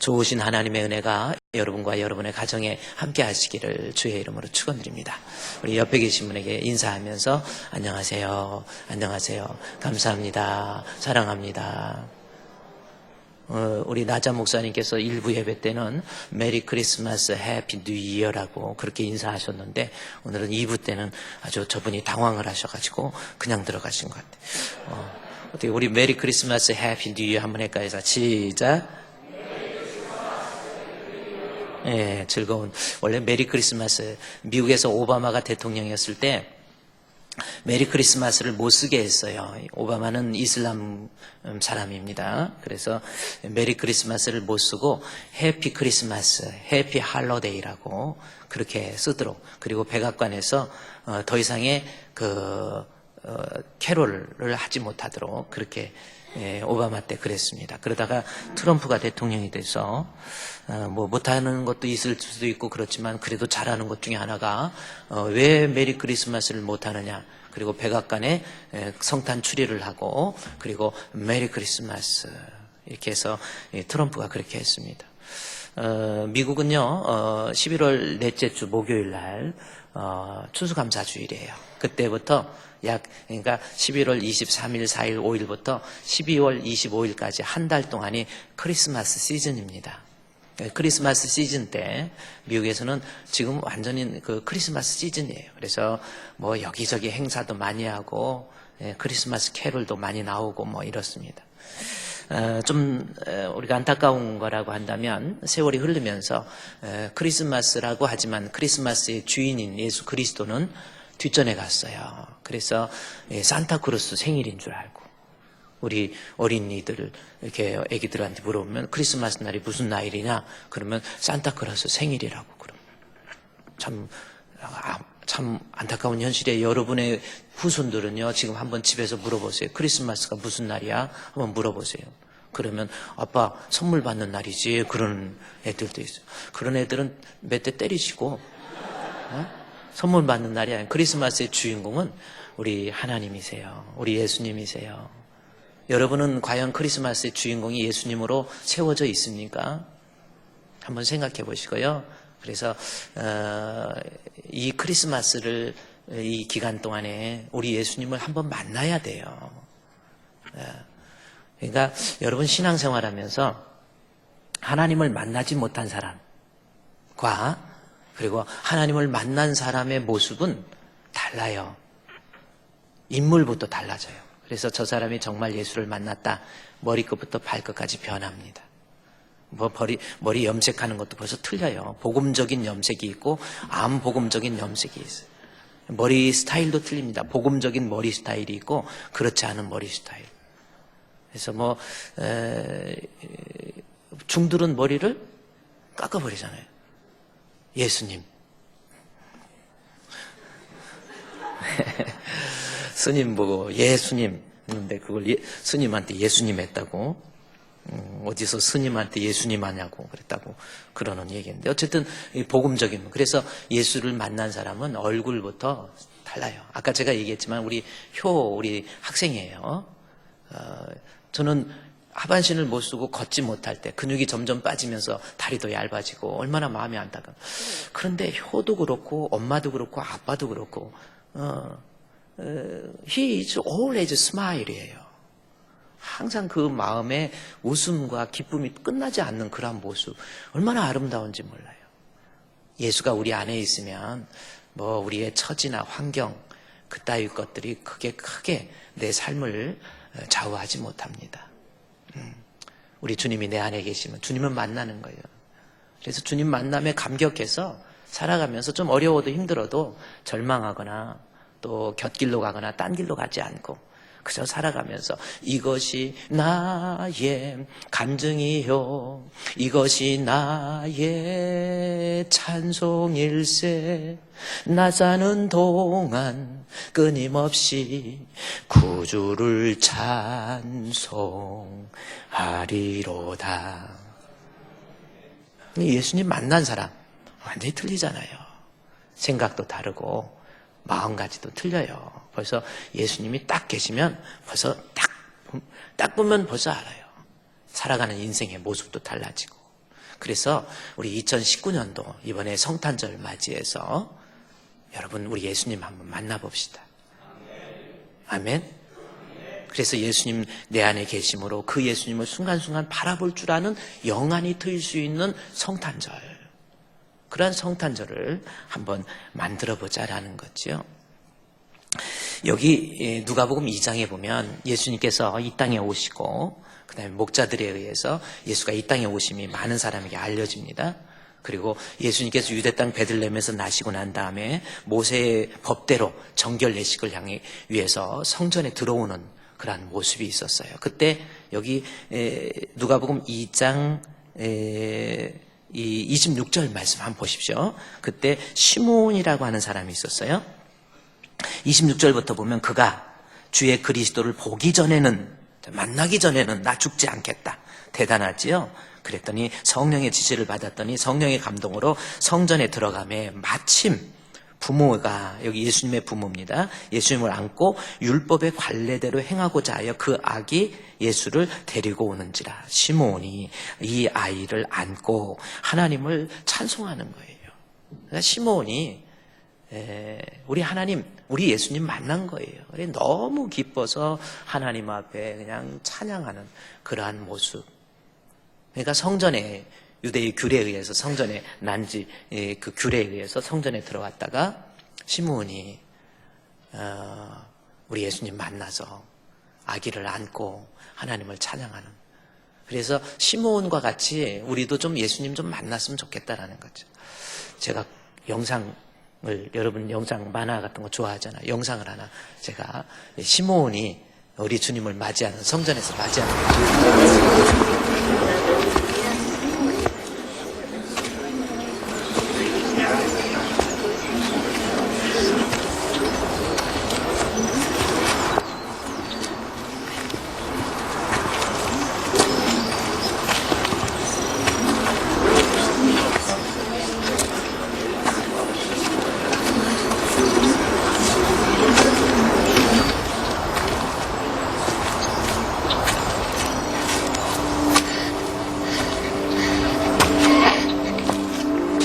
좋으신 하나님의 은혜가 여러분과 여러분의 가정에 함께 하시기를 주의 이름으로 축원드립니다. 우리 옆에 계신 분에게 인사하면서 안녕하세요. 안녕하세요. 감사합니다. 사랑합니다. 우리 나자 목사님께서 일부 예배 때는 메리 크리스마스 해피 뉴 이어라고 그렇게 인사하셨는데 오늘은 2부 때는 아주 저분이 당황을 하셔가지고 그냥 들어가신 것 같아요. 어떻게 우리 메리 크리스마스 해피 뉴 이어 한번 할까요? 시작. 예, 즐거운. 원래 메리 크리스마스, 미국에서 오바마가 대통령이었을 때 메리 크리스마스를 못 쓰게 했어요. 오바마는 이슬람 사람입니다. 그래서 메리 크리스마스를 못 쓰고 해피 크리스마스, 해피 할로데이라고 그렇게 쓰도록, 그리고 백악관에서 더 이상의 캐롤을 하지 못하도록 그렇게 오바마 때 그랬습니다. 그러다가 트럼프가 대통령이 돼서 뭐 못하는 것도 있을 수도 있고 그렇지만 그래도 잘하는 것 중에 하나가 왜 메리 크리스마스를 못하느냐, 그리고 백악관에 성탄 추리를 하고 그리고 메리 크리스마스 이렇게 해서 트럼프가 그렇게 했습니다. 미국은요 11월 넷째 주 목요일 날 추수감사주일이에요. 그때부터 그러니까 11월 23일, 4일, 5일부터 12월 25일까지 한 달 동안이 크리스마스 시즌입니다. 크리스마스 시즌 때 미국에서는 지금 완전히 그 크리스마스 시즌이에요. 그래서 뭐 여기저기 행사도 많이 하고 크리스마스 캐롤도 많이 나오고 뭐 이렇습니다. 좀 우리가 안타까운 거라고 한다면 세월이 흐르면서 크리스마스라고 하지만 크리스마스의 주인인 예수 그리스도는 뒷전에 갔어요. 그래서 산타크로스 생일인 줄 알고 우리 어린이들 이렇게 애기들한테 물어보면 크리스마스 날이 무슨 날이냐 그러면 산타크로스 생일이라고 그러면 참 안타까운 현실에 여러분의 후손들은요 지금 한번 집에서 물어보세요. 크리스마스가 무슨 날이야? 한번 물어보세요. 그러면 아빠 선물 받는 날이지 그런 애들도 있어요. 그런 애들은 몇 대 때리시고 선물 받는 날이 아니에요. 크리스마스의 주인공은 우리 하나님이세요. 우리 예수님이세요. 여러분은 과연 크리스마스의 주인공이 예수님으로 세워져 있습니까? 한번 생각해 보시고요. 그래서 이 크리스마스를 이 기간 동안에 우리 예수님을 한번 만나야 돼요. 그러니까 여러분 신앙생활하면서 하나님을 만나지 못한 사람과 그리고 하나님을 만난 사람의 모습은 달라요. 인물부터 달라져요. 그래서 저 사람이 정말 예수를 만났다. 머리끝부터 발끝까지 변합니다. 머리 염색하는 것도 벌써 틀려요. 복음적인 염색이 있고 암복음적인 염색이 있어요. 머리 스타일도 틀립니다. 복음적인 머리 스타일이 있고 그렇지 않은 머리 스타일. 그래서 중들은 머리를 깎아버리잖아요. 예수님. 스님 보고 예수님 했는데 그걸 스님한테 예수님 했다고 어디서 스님한테 예수님 하냐고 그랬다고 그러는 얘기인데 어쨌든 복음적인 그래서 예수를 만난 사람은 얼굴부터 달라요. 아까 제가 얘기했지만 우리 학생이에요. 저는 하반신을 못 쓰고 걷지 못할 때 근육이 점점 빠지면서 다리도 얇아지고 얼마나 마음이 안타까워. 그런데 효도 그렇고 엄마도 그렇고 아빠도 그렇고 he is always smile이에요. 항상 그 마음에 웃음과 기쁨이 끝나지 않는 그런 모습 얼마나 아름다운지 몰라요. 예수가 우리 안에 있으면 우리의 처지나 환경 그따위 것들이 크게 내 삶을 좌우하지 못합니다. 우리 주님이 내 안에 계시면 주님을 만나는 거예요. 그래서 주님 만남에 감격해서 살아가면서 좀 어려워도 힘들어도 절망하거나 또 곁길로 가거나 딴 길로 가지 않고 그저 살아가면서 이것이 나의 간증이요 이것이 나의 찬송일세 나 사는 동안 끊임없이 구주를 찬송하리로다. 예수님 만난 사람 완전히 틀리잖아요. 생각도 다르고 마음가짐도 틀려요. 벌써 예수님이 딱 계시면 벌써 딱 보면 벌써 알아요. 살아가는 인생의 모습도 달라지고 그래서 우리 2019년도 이번에 성탄절 맞이해서 여러분 우리 예수님 한번 만나봅시다. 아멘. 그래서 예수님 내 안에 계심으로 그 예수님을 순간순간 바라볼 줄 아는 영안이 트일 수 있는 성탄절, 그러한 성탄절을 한번 만들어보자라는 거죠. 여기 누가복음 2장에 보면 예수님께서 이 땅에 오시고 그 다음에 목자들에 의해서 예수가 이 땅에 오심이 많은 사람에게 알려집니다. 그리고 예수님께서 유대 땅 베들레헴에서 나시고 난 다음에 모세의 법대로 정결 예식을 향해 위해서 성전에 들어오는 그러한 모습이 있었어요. 그때 여기 누가복음 2장 26절 말씀 한번 보십시오. 그때 시몬이라고 하는 사람이 있었어요. 26절부터 보면 그가 주의 그리스도를 보기 전에는, 만나기 전에는 나 죽지 않겠다. 대단하지요? 그랬더니 성령의 지시를 받았더니 성령의 감동으로 성전에 들어가매 마침 부모가, 여기 예수님의 부모입니다, 예수님을 안고 율법의 관례대로 행하고자 하여 그 아기 예수를 데리고 오는지라. 시몬이 이 아이를 안고 하나님을 찬송하는 거예요. 그러니까 시몬이 우리 하나님, 우리 예수님 만난 거예요. 너무 기뻐서 하나님 앞에 그냥 찬양하는 그러한 모습. 그러니까 성전에, 유대의 규례에 의해서 성전에 난지 그 규례에 의해서 성전에 들어갔다가 시므온이 우리 예수님 만나서 아기를 안고 하나님을 찬양하는. 그래서 시므온과 같이 우리도 좀 예수님 좀 만났으면 좋겠다라는 거죠. 제가 영상을, 여러분 영상 만화 같은 거 좋아하잖아요. 영상을 하나 제가 시므온이 우리 주님을 맞이하는, 성전에서 맞이하는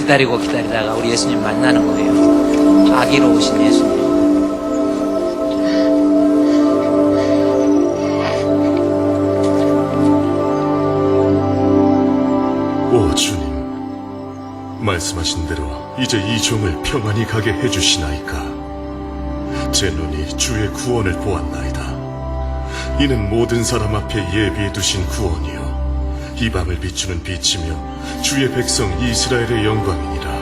기다리고 기다리다가 우리 예수님 만나는 거예요. 아기로 오신 예수님. 오 주님, 말씀하신 대로 이제 이 종을 평안히 가게 해주시나이까. 제 눈이 주의 구원을 보았나이다. 이는 모든 사람 앞에 예비해 두신 구원이요 이 밤을 비추는 빛이며 주의 백성 이스라엘의 영광이니라.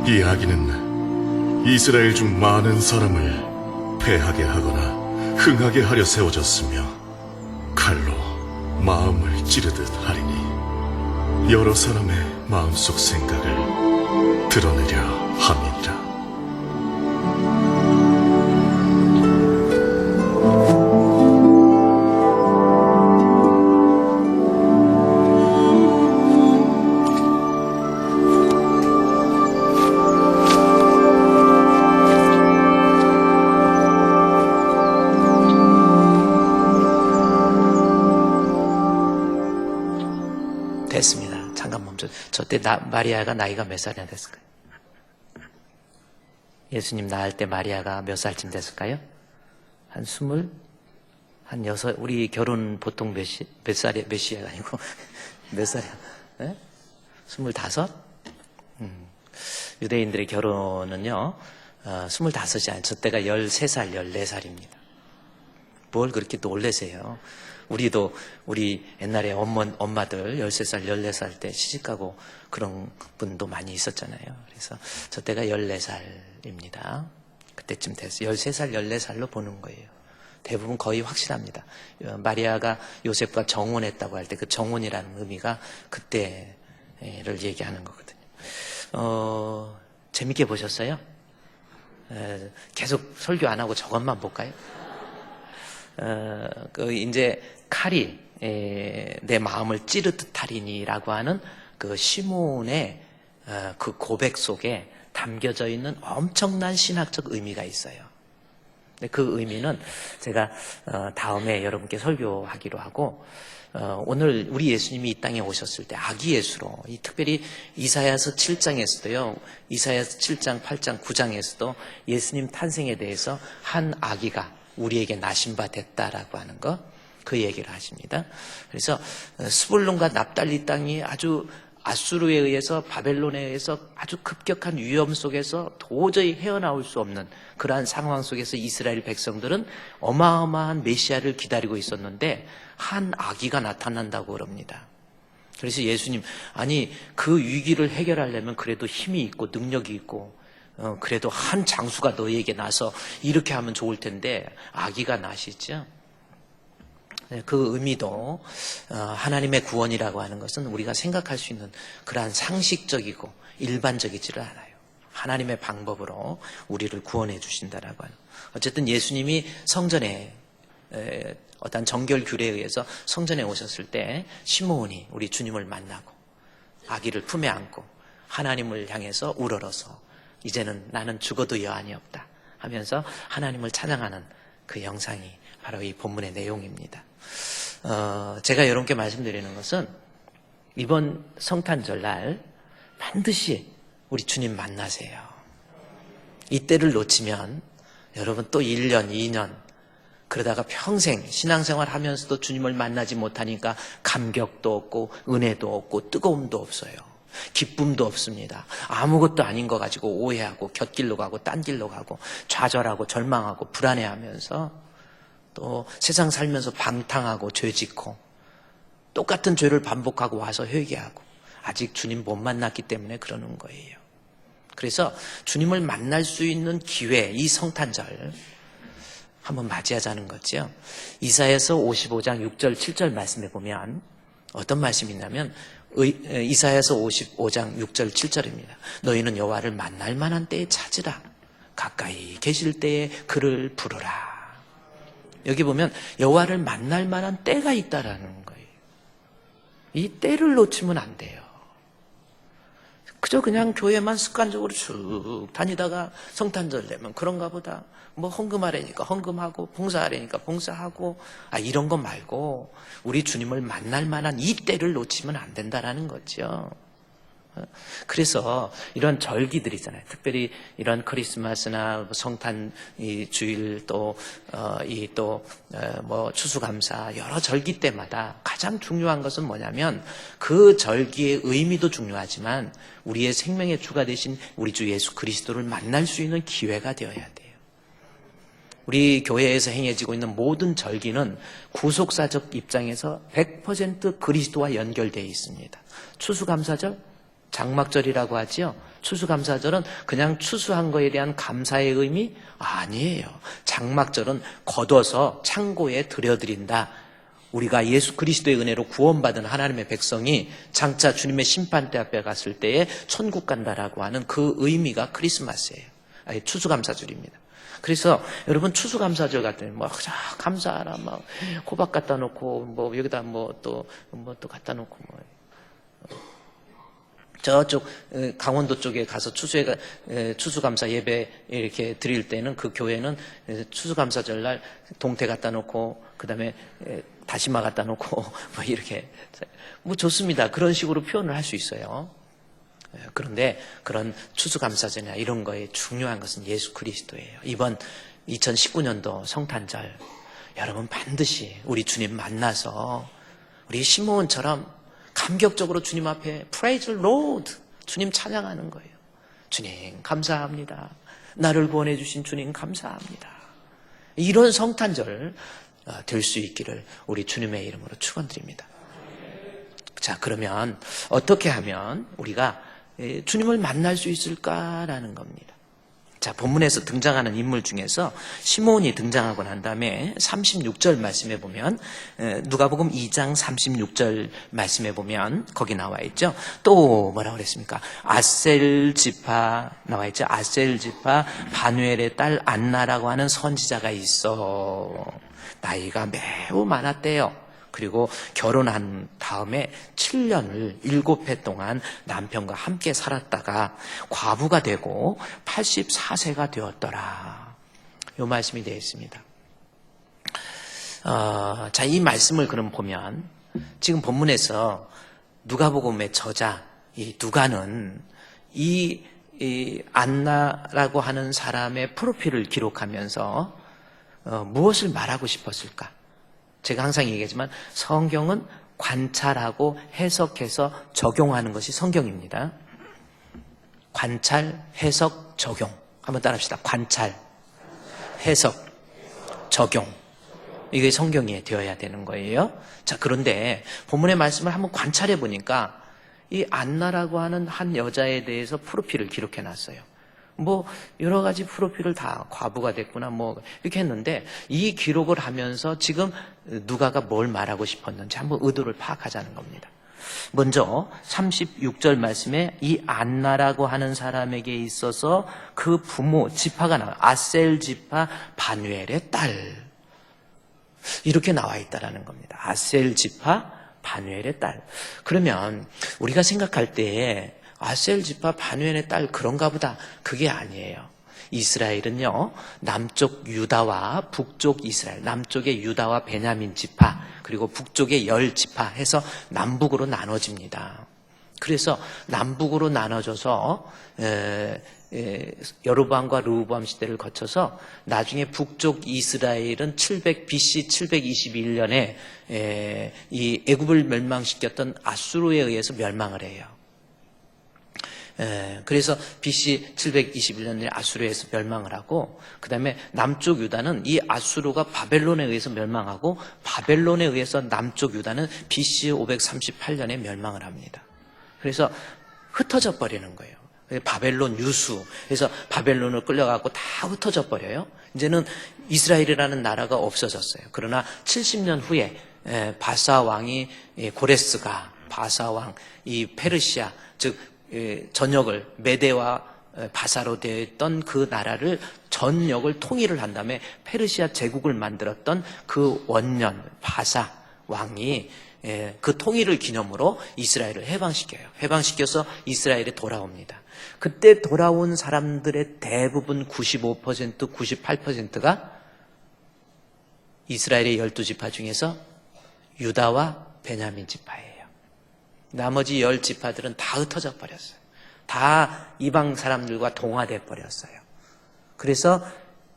이 아기는 이스라엘 중 많은 사람을 패하게 하거나 흥하게 하려 세워졌으며 칼로 마음을 찌르듯 하리니 여러 사람의 마음속 생각을 드러내려 함이니라. 됐습니다. 잠깐 멈춰. 저때 마리아가 나이가 몇 살이나 됐을까요? 예수님 낳을 때 마리아가 몇 살쯤 됐을까요? 한 20? 한 6? 우리 결혼 보통 몇 살이야? 몇 시야? 아니고 몇 살이야? 네? 25? 유대인들의 결혼은요 25이 아니죠. 저 때가 13살, 14살입니다. 뭘 그렇게 놀라세요? 우리도 우리 옛날에 엄마들 13살, 14살 때 시집가고 그런 분도 많이 있었잖아요. 그래서 저 때가 14살입니다. 그때쯤 됐어요. 13살, 14살로 보는 거예요. 대부분 거의 확실합니다. 마리아가 요셉과 정혼했다고 할 때 그 정혼이라는 의미가 그때를 얘기하는 거거든요. 재밌게 보셨어요? 계속 설교 안 하고 저것만 볼까요? 이제 칼이 내 마음을 찌르듯 하리니라고 하는 그 시몬의 그 고백 속에 담겨져 있는 엄청난 신학적 의미가 있어요. 근데 그 의미는 제가 다음에 여러분께 설교하기로 하고 오늘 우리 예수님이 이 땅에 오셨을 때 아기 예수로, 특별히 이사야서 7장에서도요, 이사야서 7장, 8장, 9장에서도 예수님 탄생에 대해서 한 아기가 우리에게 나신 바 됐다라고 하는 거, 그 얘기를 하십니다. 그래서 스불론과 납달리 땅이 아주 아수르에 의해서, 바벨론에 의해서 아주 급격한 위험 속에서 도저히 헤어나올 수 없는 그러한 상황 속에서 이스라엘 백성들은 어마어마한 메시아를 기다리고 있었는데 한 아기가 나타난다고 그럽니다. 그래서 예수님, 아니 그 위기를 해결하려면 그래도 힘이 있고 능력이 있고 그래도 한 장수가 너희에게 나서 이렇게 하면 좋을 텐데 아기가 나시죠. 그 의미도 하나님의 구원이라고 하는 것은 우리가 생각할 수 있는 그러한 상식적이고 일반적이지를 않아요. 하나님의 방법으로 우리를 구원해 주신다라고 하는. 어쨌든 예수님이 성전에 어떤 정결 규례에 의해서 성전에 오셨을 때 시므온이 우리 주님을 만나고 아기를 품에 안고 하나님을 향해서 우러러서 이제는 나는 죽어도 여한이 없다 하면서 하나님을 찬양하는 그 영상이 바로 이 본문의 내용입니다. 제가 여러분께 말씀드리는 것은 이번 성탄절날 반드시 우리 주님 만나세요. 이때를 놓치면 여러분 또 1년, 2년 그러다가 평생 신앙생활 하면서도 주님을 만나지 못하니까 감격도 없고 은혜도 없고 뜨거움도 없어요. 기쁨도 없습니다. 아무것도 아닌 거 가지고 오해하고 곁길로 가고 딴 길로 가고 좌절하고 절망하고 불안해하면서 또 세상 살면서 방탕하고 죄짓고 똑같은 죄를 반복하고 와서 회개하고 아직 주님 못 만났기 때문에 그러는 거예요. 그래서 주님을 만날 수 있는 기회, 이 성탄절 한번 맞이하자는 거죠. 이사야서 55장 6절 7절 말씀에 보면 어떤 말씀이 있냐면 이사야서 55장 6절 7절입니다. 너희는 여호와를 만날 만한 때에 찾으라. 가까이 계실 때에 그를 부르라. 여기 보면 여호와를 만날 만한 때가 있다라는 거예요. 이 때를 놓치면 안 돼요. 그저 그냥 교회만 습관적으로 쭉 다니다가 성탄절 되면 그런가 보다. 뭐 헌금하라니까 헌금하고 봉사하라니까 봉사하고 이런 거 말고 우리 주님을 만날 만한 이 때를 놓치면 안 된다라는 거죠. 그래서 이런 절기들 있잖아요. 특별히 이런 크리스마스나 성탄 주일 또 추수감사 여러 절기 때마다 가장 중요한 것은 뭐냐면 그 절기의 의미도 중요하지만 우리의 생명의 주가 되신 우리 주 예수 그리스도를 만날 수 있는 기회가 되어야 돼요. 우리 교회에서 행해지고 있는 모든 절기는 구속사적 입장에서 100% 그리스도와 연결되어 있습니다. 추수감사절, 장막절이라고 하지요. 추수감사절은 그냥 추수한 거에 대한 감사의 의미? 아니에요. 장막절은 거둬서 창고에 들여드린다. 우리가 예수 그리스도의 은혜로 구원받은 하나님의 백성이 장차 주님의 심판대 앞에 갔을 때에 천국 간다라고 하는 그 의미가 크리스마스예요. 추수감사절입니다. 그래서 여러분 추수감사절 같은 감사하라 호박 갖다 놓고 여기다 또 갖다 놓고 저쪽 강원도 쪽에 가서 추수감사 예배 이렇게 드릴 때는 그 교회는 추수감사절 날 동태 갖다 놓고 그다음에 다시마 갖다 놓고 이렇게 좋습니다. 그런 식으로 표현을 할 수 있어요. 그런데 그런 추수감사절이나 이런 거에 중요한 것은 예수 그리스도예요. 이번 2019년도 성탄절 여러분 반드시 우리 주님 만나서 우리 시므온처럼 감격적으로 주님 앞에 Praise the Lord 주님 찬양하는 거예요. 주님 감사합니다. 나를 구원해 주신 주님 감사합니다. 이런 성탄절 될 수 있기를 우리 주님의 이름으로 축원드립니다. 자, 그러면 어떻게 하면 우리가 주님을 만날 수 있을까라는 겁니다. 자, 본문에서 등장하는 인물 중에서 시므온이 등장하고 난 다음에 36절 말씀해 보면 누가복음 2장 36절 말씀해 보면 거기 나와 있죠. 또 뭐라고 그랬습니까? 아셀 지파 나와 있죠. 아셀 지파 바누엘의 딸 안나라고 하는 선지자가 있어. 나이가 매우 많았대요. 그리고 결혼한 다음에 7년을 7해 동안 남편과 함께 살았다가 과부가 되고 84세가 되었더라. 이 말씀이 되어 있습니다. 자, 이 말씀을 그럼 보면 지금 본문에서 누가복음의 저자 이 누가는 이 안나라고 하는 사람의 프로필을 기록하면서 무엇을 말하고 싶었을까? 제가 항상 얘기하지만 성경은 관찰하고 해석해서 적용하는 것이 성경입니다. 관찰, 해석, 적용. 한번 따라합시다. 관찰, 해석, 적용. 이게 성경이 되어야 되는 거예요. 자, 그런데 본문의 말씀을 한번 관찰해 보니까 이 안나라고 하는 한 여자에 대해서 프로필을 기록해 놨어요. 뭐 여러 가지 프로필을 다 과부가 됐구나 뭐 이렇게 했는데 이 기록을 하면서 지금 누가가 뭘 말하고 싶었는지 한번 의도를 파악하자는 겁니다. 먼저 36절 말씀에 이 안나라고 하는 사람에게 있어서 그 부모 지파가 나와요. 아셀 지파 바누엘의 딸, 이렇게 나와 있다라는 겁니다. 아셀 지파 바누엘의 딸. 그러면 우리가 생각할 때 아셀 지파 바누엘의 딸 그런가 보다. 그게 아니에요. 이스라엘은요, 남쪽 유다와 북쪽 이스라엘, 남쪽의 유다와 베냐민 지파, 그리고 북쪽의 10지파 해서 남북으로 나눠집니다. 그래서 남북으로 나눠져서 여로보암과 르호보암 시대를 거쳐서 나중에 북쪽 이스라엘은 BC 721년에 이 애굽을 멸망시켰던 아수르에 의해서 멸망을 해요. 그래서 BC 721년에 아수르에서 멸망을 하고, 그 다음에 남쪽 유다는 이 아수르가 바벨론에 의해서 멸망하고, 바벨론에 의해서 남쪽 유다는 BC 538년에 멸망을 합니다. 그래서 흩어져 버리는 거예요. 바벨론 유수. 그래서 바벨론을 끌려가고 다 흩어져 버려요. 이제는 이스라엘이라는 나라가 없어졌어요. 그러나 70년 후에 바사 왕이 고레스가 바사 왕, 이 페르시아, 즉 전역을 메대와 바사로 되어 있던 그 나라를 전역을 통일을 한 다음에 페르시아 제국을 만들었던 그 원년 바사 왕이 그 통일을 기념으로 이스라엘을 해방시켜요. 해방시켜서 이스라엘에 돌아옵니다. 그때 돌아온 사람들의 대부분 95%, 98%가 이스라엘의 12지파 중에서 유다와 베냐민 지파예요. 나머지 10지파들은 다 흩어져 버렸어요. 다 이방 사람들과 동화돼 버렸어요. 그래서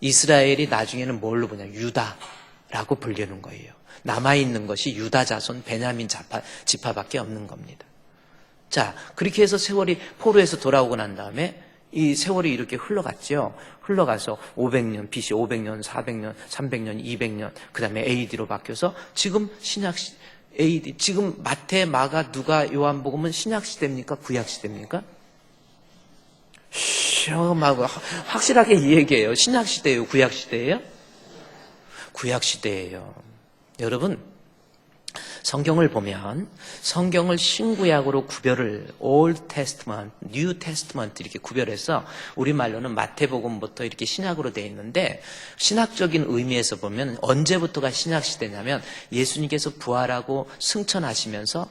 이스라엘이 나중에는 뭘로 보냐? 유다라고 불리는 거예요. 남아있는 것이 유다 자손 베냐민 지파밖에 없는 겁니다. 자, 그렇게 해서 세월이 포로에서 돌아오고 난 다음에 이 세월이 이렇게 흘러갔죠. 흘러가서 500년, BC 500년, 400년, 300년, 200년, 그 다음에 AD로 바뀌어서 지금 AD, 지금 마태, 마가, 누가, 요한복음은 신약시대입니까? 구약시대입니까? 확실하게 이 얘기예요. 신약시대예요? 구약시대예요? 구약시대예요. 여러분, 성경을 보면 성경을 신구약으로 구별을 Old Testament, New Testament 이렇게 구별해서 우리말로는 마태복음부터 이렇게 신약으로 되어 있는데, 신학적인 의미에서 보면 언제부터가 신약시대냐면 예수님께서 부활하고 승천하시면서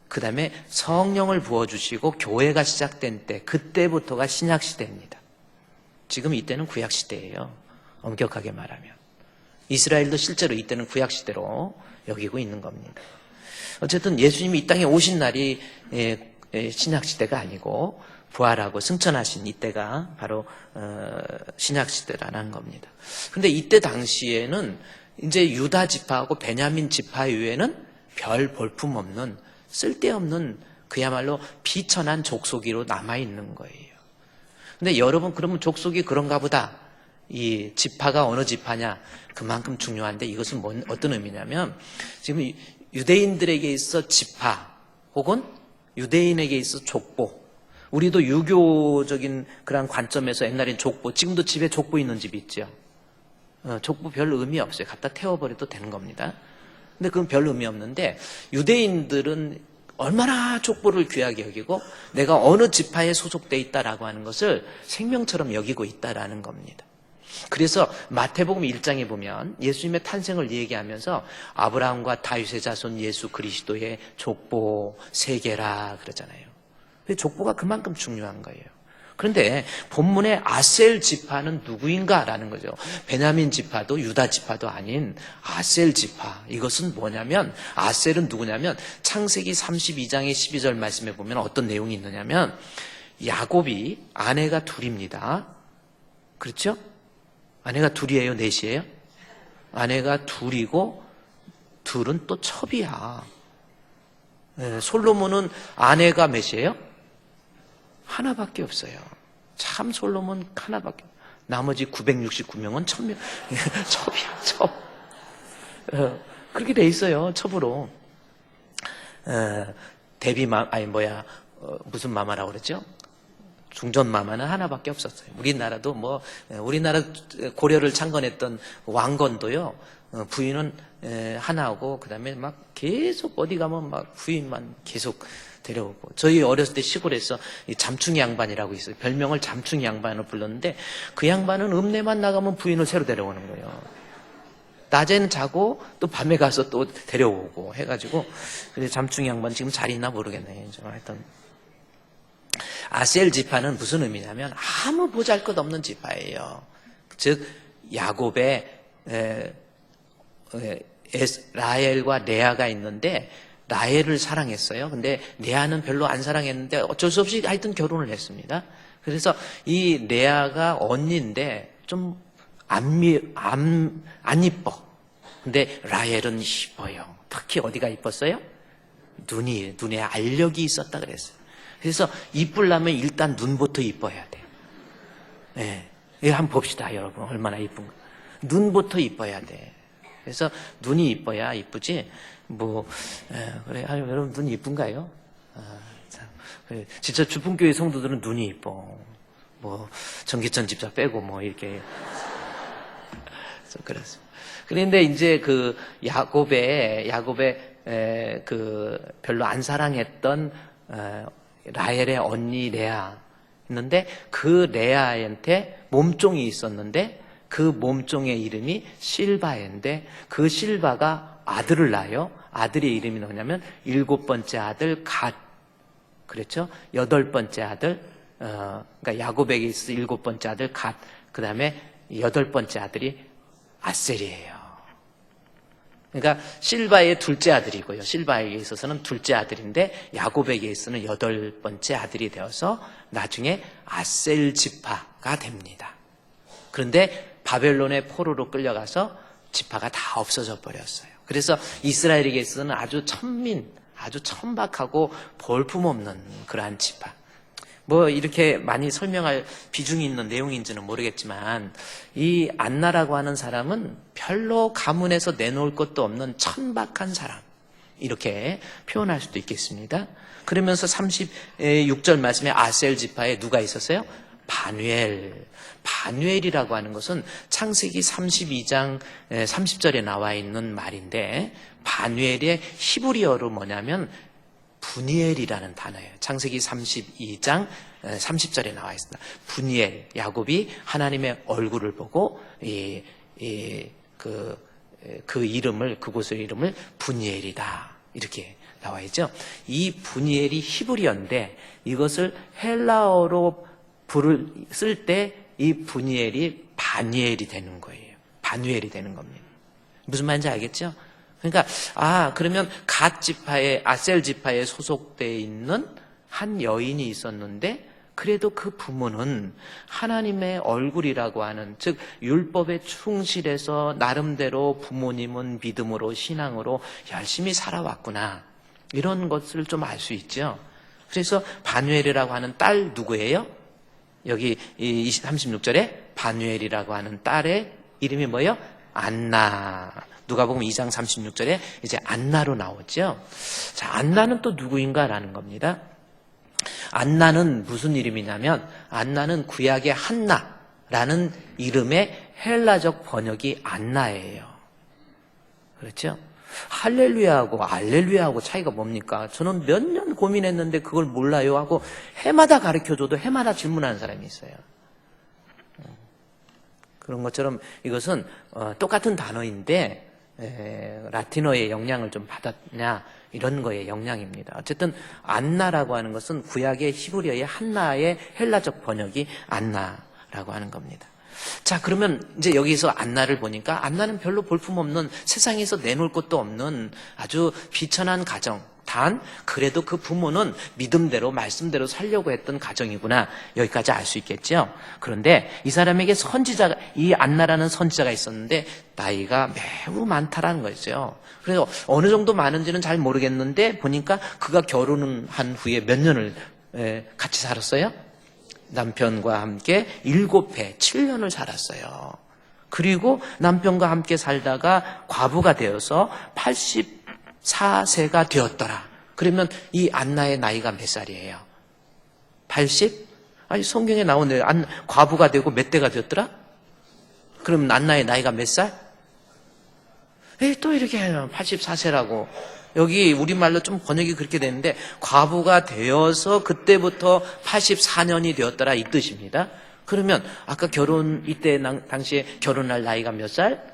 그 다음에 성령을 부어주시고 교회가 시작된 때, 그때부터가 신약시대입니다. 지금 이때는 구약시대예요. 엄격하게 말하면. 이스라엘도 실제로 이때는 구약시대로 여기고 있는 겁니다. 어쨌든 예수님이 이 땅에 오신 날이 신약시대가 아니고 부활하고 승천하신 이때가 바로 신약시대라는 겁니다. 그런데 이때 당시에는 이제 유다 지파하고 베냐민 지파 이외에는 별 볼품 없는 쓸데없는 그야말로 비천한 족속이로 남아있는 거예요. 근데 여러분, 그러면 족속이 그런가 보다. 이 지파가 어느 지파냐, 그만큼 중요한데, 이것은 어떤 의미냐면, 지금 유대인들에게 있어 지파 혹은 유대인에게 있어 족보, 우리도 유교적인 그런 관점에서 옛날엔 족보, 지금도 집에 족보 있는 집 있죠. 족보 별 의미 없어요. 갖다 태워버려도 되는 겁니다. 근데 그건 별 의미 없는데, 유대인들은 얼마나 족보를 귀하게 여기고 내가 어느 지파에 소속돼 있다라고 하는 것을 생명처럼 여기고 있다라는 겁니다. 그래서 마태복음 1장에 보면 예수님의 탄생을 얘기하면서 아브라함과 다윗의 자손 예수 그리스도의 족보 세계라 그러잖아요. 족보가 그만큼 중요한 거예요. 그런데 본문의 아셀 지파는 누구인가라는 거죠. 베냐민 지파도 유다 지파도 아닌 아셀 지파. 이것은 뭐냐면 아셀은 누구냐면 창세기 32장의 12절 말씀에 보면 어떤 내용이 있느냐면 야곱이 아내가 둘입니다. 그렇죠? 아내가 둘이에요? 넷이에요? 아내가 둘이고 둘은 또 첩이야. 솔로몬은 아내가 몇이에요? 하나밖에 없어요. 참 솔로몬 하나밖에. 나머지 969명은 첩이야, 첩. 그렇게 돼 있어요, 첩으로. 무슨 마마라고 그랬죠? 중전 마마는 하나밖에 없었어요. 우리나라도 우리나라 고려를 창건했던 왕건도요, 부인은 하나고, 그 다음에 막 계속 어디 가면 막 부인만 계속 데려오고. 저희 어렸을 때 시골에서 이 잠충이 양반이라고 있어요. 별명을 잠충이 양반으로 불렀는데, 그 양반은 읍내만 나가면 부인을 새로 데려오는 거예요. 낮에는 자고 또 밤에 가서 또 데려오고 해가지고. 그래서 잠충이 양반 지금 잘 있나 모르겠네요. 하여튼 아셀 지파는 무슨 의미냐면 아무 보잘것없는 지파예요. 즉 야곱의 라헬과 레아가 있는데 라헬을 사랑했어요. 근데 레아는 별로 안 사랑했는데 어쩔 수 없이 하여튼 결혼을 했습니다. 그래서 이 레아가 언니인데 좀 안 이뻐. 근데 라헬은 이뻐요. 특히 어디가 이뻤어요? 눈에 알력이 있었다 그랬어요. 그래서 이쁘려면 일단 눈부터 이뻐야 돼. 이거 한번 봅시다, 여러분. 얼마나 이쁜가. 눈부터 이뻐야 돼. 그래서 눈이 이뻐야 이쁘지. 그래. 여러분 눈이 이쁜가요? 그래. 진짜 주풍교회 성도들은 눈이 이뻐. 전기천 집사 빼고 이렇게. 그렇습니다. 그런데 이제 그 야곱의 별로 안 사랑했던 라헬의 언니 레아 있는데, 그 레아한테 몸종이 있었는데 그 몸종의 이름이 실바인데, 그 실바가 아들을 낳아요. 아들의 이름이 뭐냐면 7번째 아들 갓. 그렇죠? 8번째 아들, 그러니까 야곱에게 있어 7번째 아들 갓. 그 다음에 8번째 아들이 아셀이에요. 그러니까 실바의 둘째 아들이고요. 실바에게 있어서는 둘째 아들인데 야곱에게 있어서는 8번째 아들이 되어서 나중에 아셀 지파가 됩니다. 그런데 바벨론의 포로로 끌려가서 지파가 다 없어져 버렸어요. 그래서 이스라엘에게 있어서는 아주 천박하고 볼품없는 그러한 지파. 이렇게 많이 설명할 비중이 있는 내용인지는 모르겠지만, 이 안나라고 하는 사람은 별로 가문에서 내놓을 것도 없는 천박한 사람, 이렇게 표현할 수도 있겠습니다. 그러면서 36절 말씀에 아셀 지파에 누가 있었어요? 바누엘이라고 하는 것은 창세기 32장 30절에 나와 있는 말인데, 바누엘의 히브리어로 뭐냐면 분이엘이라는 단어예요. 창세기 32장 30절에 나와 있습니다. 분이엘, 야곱이 하나님의 얼굴을 보고 그곳의 이름을 분이엘이다, 이렇게 나와 있죠. 이 분이엘이 히브리어인데 이것을 헬라어로 쓸 때 이 분이엘이 바누엘이 되는 거예요. 바누엘이 되는 겁니다. 무슨 말인지 알겠죠? 그러니까 그러면 갓 지파에, 아셀 지파에 소속되어 있는 한 여인이 있었는데, 그래도 그 부모는 하나님의 얼굴이라고 하는, 즉 율법에 충실해서 나름대로 부모님은 믿음으로 신앙으로 열심히 살아왔구나, 이런 것을 좀 알 수 있죠. 그래서 바누엘이라고 하는 딸 누구예요? 여기 36절에 바누엘이라고 하는 딸의 이름이 뭐예요? 안나. 누가복음 2장 36절에 이제 안나로 나오죠. 자, 안나는 또 누구인가라는 겁니다. 안나는 무슨 이름이냐면, 안나는 구약의 한나라는 이름의 헬라적 번역이 안나예요. 그렇죠? 할렐루야하고 알렐루야하고 차이가 뭡니까? 저는 몇 년 고민했는데 그걸 몰라요 하고 해마다 가르쳐줘도 해마다 질문하는 사람이 있어요. 그런 것처럼 이것은 똑같은 단어인데 라틴어의 영향을 좀 받았냐, 이런 거에 영향입니다. 어쨌든 안나라고 하는 것은 구약의 히브리어의 한나의 헬라적 번역이 안나라고 하는 겁니다. 자, 그러면 이제 여기서 안나를 보니까 안나는 별로 볼품없는, 세상에서 내놓을 것도 없는 아주 비천한 가정. 단 그래도 그 부모는 믿음대로 말씀대로 살려고 했던 가정이구나, 여기까지 알 수 있겠죠. 그런데 이 사람에게 선지자가, 이 안나라는 선지자가 있었는데 나이가 매우 많다라는 거죠. 그래서 어느 정도 많은지는 잘 모르겠는데 보니까 그가 결혼한 후에 몇 년을 같이 살았어요? 남편과 함께 7해 7년을 살았어요. 그리고 남편과 함께 살다가 과부가 되어서 84세가 되었더라. 그러면 이 안나의 나이가 몇 살이에요? 80? 아니, 성경에 나오네요. 과부가 되고 몇 대가 되었더라? 그럼 안나의 나이가 몇 살? 또 이렇게 해요. 84세라고. 여기 우리말로 좀 번역이 그렇게 되는데, 과부가 되어서 그때부터 84년이 되었더라, 이 뜻입니다. 그러면 아까 이때 당시에 결혼할 나이가 몇 살?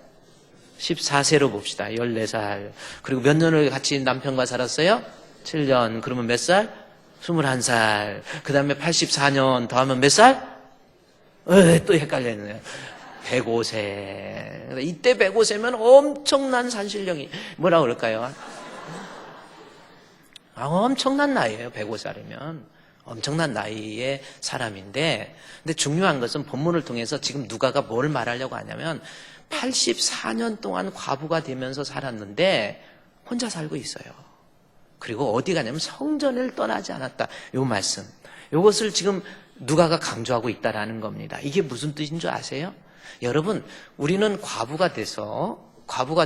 14세로 봅시다. 14살. 그리고 몇 년을 같이 남편과 살았어요? 7년. 그러면 몇 살? 21살. 그 다음에 84년 더하면 몇 살? 또 헷갈렸네요. 105세. 이때 105세면 엄청난 산신령이, 뭐라고 그럴까요? 엄청난 나이예요. 105살이면. 엄청난 나이의 사람인데, 근데 중요한 것은 본문을 통해서 지금 누가가 뭘 말하려고 하냐면 84년 동안 과부가 되면서 살았는데 혼자 살고 있어요. 그리고 어디 가냐면 성전을 떠나지 않았다. 요 말씀. 요것을 지금 누가가 강조하고 있다라는 겁니다. 이게 무슨 뜻인 줄 아세요? 여러분, 우리는 과부가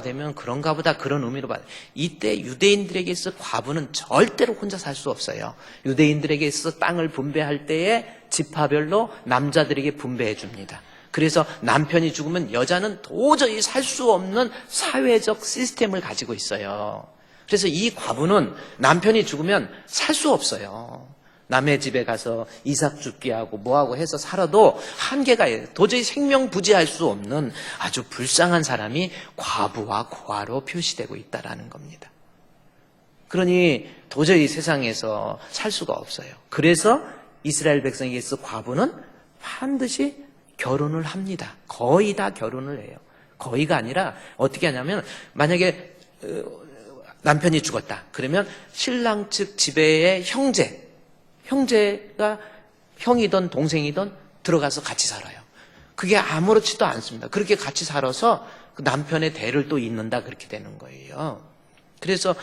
되면 그런가 보다, 그런 의미로 봐요. 이때 유대인들에게 있어 과부는 절대로 혼자 살 수 없어요. 유대인들에게 있어 땅을 분배할 때에 지파별로 남자들에게 분배해 줍니다. 그래서 남편이 죽으면 여자는 도저히 살 수 없는 사회적 시스템을 가지고 있어요. 그래서 이 과부는 남편이 죽으면 살 수 없어요. 남의 집에 가서 이삭 죽기하고 뭐하고 해서 살아도 한계가 도저히 생명부지할 수 없는 아주 불쌍한 사람이 과부와 고아로 표시되고 있다는 겁니다. 그러니 도저히 세상에서 살 수가 없어요. 그래서 이스라엘 백성에게서 과부는 반드시 결혼을 합니다. 거의 다 결혼을 해요. 거의가 아니라 어떻게 하냐면, 만약에 남편이 죽었다. 그러면 신랑 측 집에의 형제가 형이든 동생이든 들어가서 같이 살아요. 그게 아무렇지도 않습니다. 그렇게 같이 살아서 그 남편의 대를 또 잇는다, 그렇게 되는 거예요. 그래서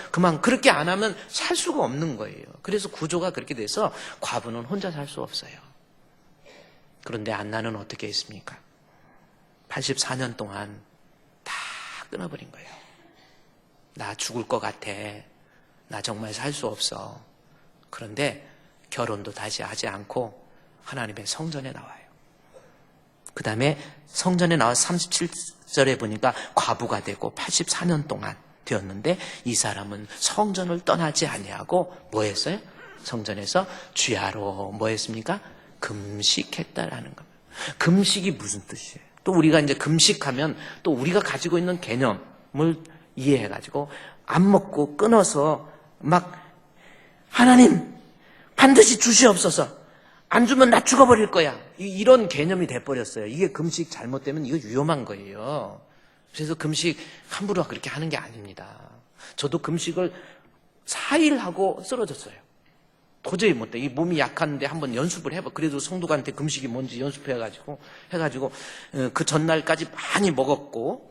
그렇게 안 하면 살 수가 없는 거예요. 그래서 구조가 그렇게 돼서 과부는 혼자 살 수 없어요. 그런데 안나는 어떻게 했습니까? 84년 동안 다 끊어버린 거예요. 나 죽을 것 같아. 나 정말 살 수 없어. 그런데 결혼도 다시 하지 않고 하나님의 성전에 나와요. 그 다음에 성전에 나와서 37절에 보니까 과부가 되고 84년 동안 되었는데, 이 사람은 성전을 떠나지 아니하고 뭐 했어요? 성전에서 주야로 뭐 했습니까? 금식했다라는 겁니다. 금식이 무슨 뜻이에요? 또 우리가 이제 금식하면 또 우리가 가지고 있는 개념을 이해해가지고 안 먹고 끊어서 막, 하나님 반드시 주시옵소서, 안 주면 나 죽어버릴 거야, 이런 개념이 돼버렸어요. 이게 금식 잘못되면 이거 위험한 거예요. 그래서 금식 함부로 그렇게 하는 게 아닙니다. 저도 금식을 4일 하고 쓰러졌어요. 도저히 못돼. 이 몸이 약한데 한번 연습을 해봐. 그래도 성도한테 금식이 뭔지 연습해가지고 그 전날까지 많이 먹었고,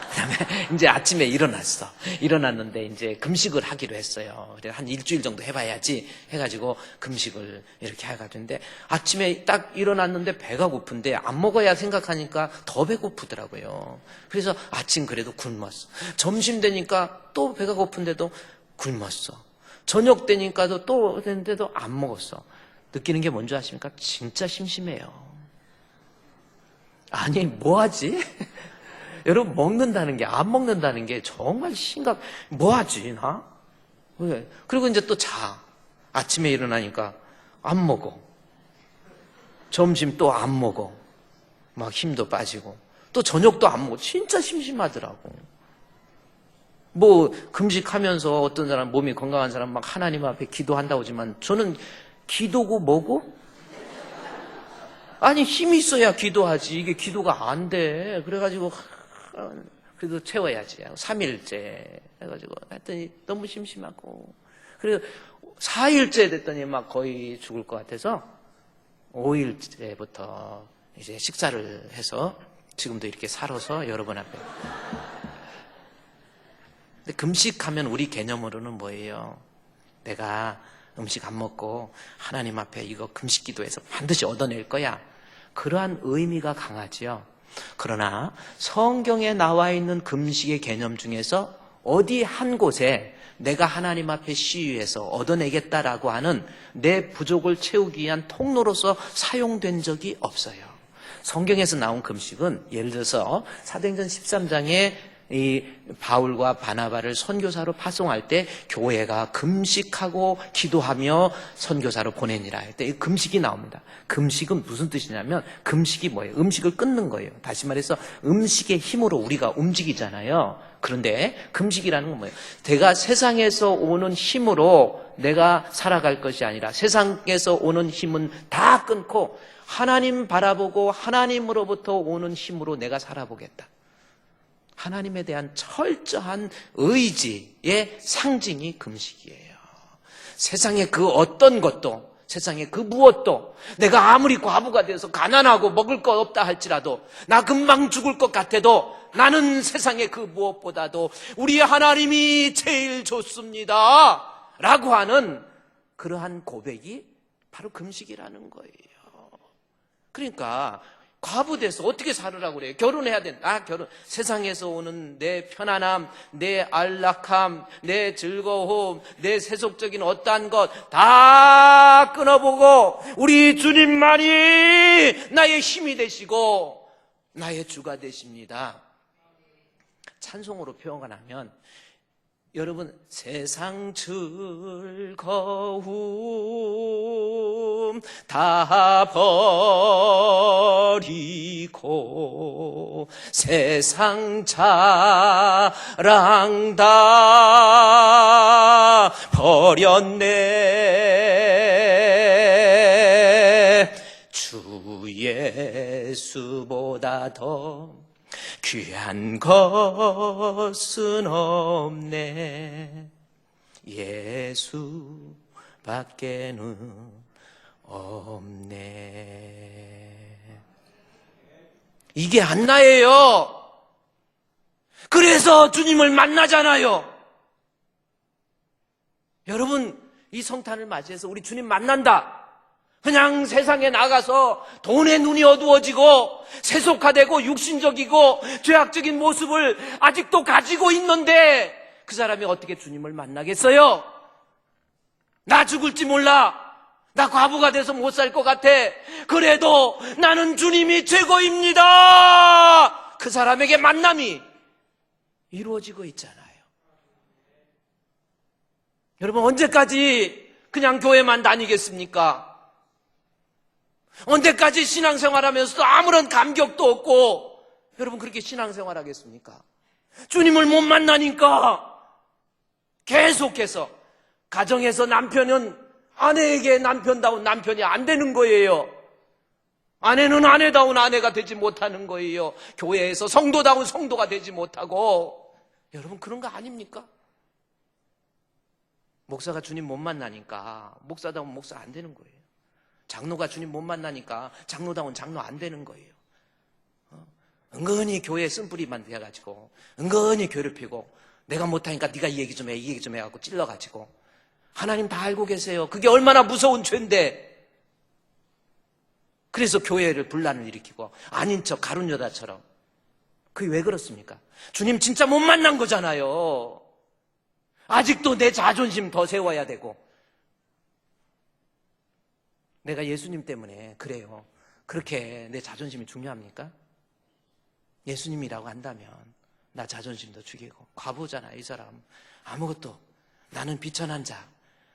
그다음에 이제 아침에 일어났는데 이제 금식을 하기로 했어요. 그래서 한 일주일 정도 해봐야지 해가지고 금식을 이렇게 해가지고인데, 아침에 딱 일어났는데 배가 고픈데 안 먹어야 생각하니까 더 배고프더라고요. 그래서 아침 그래도 굶었어. 점심 되니까 또 배가 고픈데도 굶었어. 저녁 되니까도 또 됐는데도 안 먹었어. 느끼는 게 뭔지 아십니까? 진짜 심심해요. 아니, 뭐하지? 여러분, 먹는다는 게, 안 먹는다는 게 정말 뭐하지, 나? 왜? 그리고 이제 또 자. 아침에 일어나니까 안 먹어. 점심 또 안 먹어. 막 힘도 빠지고. 또 저녁도 안 먹어. 진짜 심심하더라고. 뭐 금식하면서 어떤 사람 몸이 건강한 사람 막 하나님 앞에 기도한다고 하지만 저는 기도고 뭐고? 아니 힘이 있어야 기도하지. 이게 기도가 안 돼. 그래가지고 그래도 채워야지. 3일째 해가지고 했더니 너무 심심하고 그리고 4일째 됐더니 막 거의 죽을 것 같아서 5일째부터 이제 식사를 해서 지금도 이렇게 살아서 여러분 앞에. 근데 금식하면 우리 개념으로는 뭐예요? 내가 음식 안 먹고 하나님 앞에 이거 금식 기도해서 반드시 얻어낼 거야. 그러한 의미가 강하지요. 그러나 성경에 나와 있는 금식의 개념 중에서 어디 한 곳에 내가 하나님 앞에 시위해서 얻어내겠다라고 하는 내 부족을 채우기 위한 통로로서 사용된 적이 없어요. 성경에서 나온 금식은 예를 들어서 사도행전 13장에 이 바울과 바나바를 선교사로 파송할 때 교회가 금식하고 기도하며 선교사로 보내니라 할 때 이 금식이 나옵니다. 금식은 무슨 뜻이냐면 금식이 뭐예요? 음식을 끊는 거예요. 다시 말해서 음식의 힘으로 우리가 움직이잖아요. 그런데 금식이라는 건 뭐예요? 내가 세상에서 오는 힘으로 내가 살아갈 것이 아니라 세상에서 오는 힘은 다 끊고 하나님 바라보고 하나님으로부터 오는 힘으로 내가 살아보겠다. 하나님에 대한 철저한 의지의 상징이 금식이에요. 세상의 그 어떤 것도, 세상의 그 무엇도 내가 아무리 과부가 되어서 가난하고 먹을 것 없다 할지라도 나 금방 죽을 것 같아도 나는 세상의 그 무엇보다도 우리 하나님이 제일 좋습니다 라고 하는 그러한 고백이 바로 금식이라는 거예요. 그러니까 과부돼서 어떻게 살으라고 그래요? 결혼해야 된다. 결혼. 세상에서 오는 내 편안함, 내 안락함, 내 즐거움, 내 세속적인 어떠한 것 다 끊어보고 우리 주님만이 나의 힘이 되시고 나의 주가 되십니다. 찬송으로 표현하면 여러분 세상 즐거움 다 버리고 세상 자랑 다 버렸네 주 예수보다 더 귀한 것은 없네 예수밖에는 없네. 이게 안 나예요. 그래서 주님을 만나잖아요. 여러분 이 성탄을 맞이해서 우리 주님 만난다. 그냥 세상에 나가서 돈에 눈이 어두워지고 세속화되고 육신적이고 죄악적인 모습을 아직도 가지고 있는데 그 사람이 어떻게 주님을 만나겠어요? 나 죽을지 몰라. 나 과부가 돼서 못 살 것 같아. 그래도 나는 주님이 최고입니다. 그 사람에게 만남이 이루어지고 있잖아요. 여러분 언제까지 그냥 교회만 다니겠습니까? 언제까지 신앙생활하면서도 아무런 감격도 없고 여러분 그렇게 신앙생활 하겠습니까? 주님을 못 만나니까 계속해서 가정에서 남편은 아내에게 남편다운 남편이 안 되는 거예요. 아내는 아내다운 아내가 되지 못하는 거예요. 교회에서 성도다운 성도가 되지 못하고 여러분 그런 거 아닙니까? 목사가 주님 못 만나니까 목사다운 목사 안 되는 거예요. 장로가 주님 못 만나니까 장로다운 장로 안 되는 거예요. 은근히 교회에 쓴뿌리만 돼가지고 은근히 괴롭히고 내가 못하니까 네가 이 얘기 좀 해, 이 얘기 좀 해갖고 찔러가지고 하나님 다 알고 계세요. 그게 얼마나 무서운 죄인데 그래서 교회를 분란을 일으키고 아닌 척 가룟 여자처럼 그게 왜 그렇습니까? 주님 진짜 못 만난 거잖아요. 아직도 내 자존심 더 세워야 되고 내가 예수님 때문에 그래요. 그렇게 내 자존심이 중요합니까? 예수님이라고 한다면 나 자존심도 죽이고 과부잖아 이 사람. 아무것도 나는 비천한 자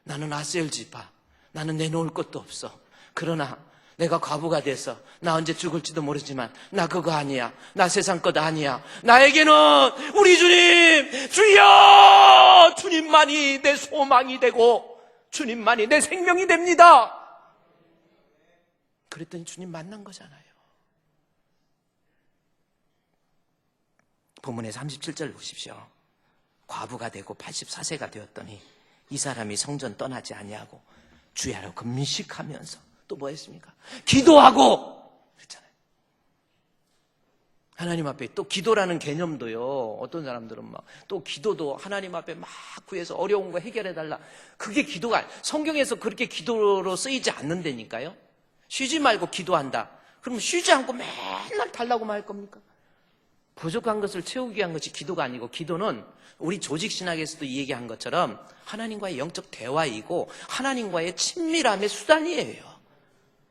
나는 아셀 지파 나는 내놓을 것도 없어. 그러나 내가 과부가 돼서 나 언제 죽을지도 모르지만 나 그거 아니야. 나 세상 것 아니야. 나에게는 우리 주님, 주여! 주님만이 내 소망이 되고 주님만이 내 생명이 됩니다. 그랬더니 주님 만난 거잖아요. 본문의 37절 보십시오. 과부가 되고 84세가 되었더니 이 사람이 성전 떠나지 아니하고 주야로 금식하면서 또 뭐 했습니까? 기도하고 그랬잖아요. 하나님 앞에 또 기도라는 개념도요, 어떤 사람들은 막 또 기도도 하나님 앞에 막 구해서 어려운 거 해결해달라. 그게 기도가, 성경에서 그렇게 기도로 쓰이지 않는다니까요. 쉬지 말고 기도한다. 그럼 쉬지 않고 맨날 달라고만 할 겁니까? 부족한 것을 채우기 위한 것이 기도가 아니고, 기도는 우리 조직신학에서도 이 얘기한 것처럼 하나님과의 영적 대화이고 하나님과의 친밀함의 수단이에요.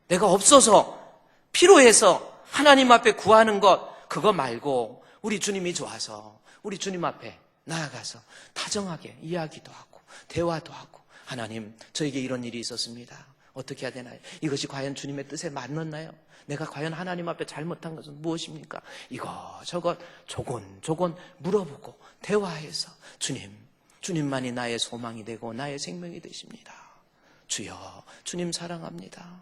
내가 없어서 필요해서 하나님 앞에 구하는 것, 그거 말고 우리 주님이 좋아서 우리 주님 앞에 나아가서 다정하게 이야기도 하고 대화도 하고, 하나님 저에게 이런 일이 있었습니다. 어떻게 해야 되나요? 이것이 과연 주님의 뜻에 맞nos나요? 내가 과연 하나님 앞에 잘못한 것은 무엇입니까? 이것저것 조곤조곤 물어보고 대화해서 주님만이 나의 소망이 되고 나의 생명이 되십니다. 주여, 주님 사랑합니다.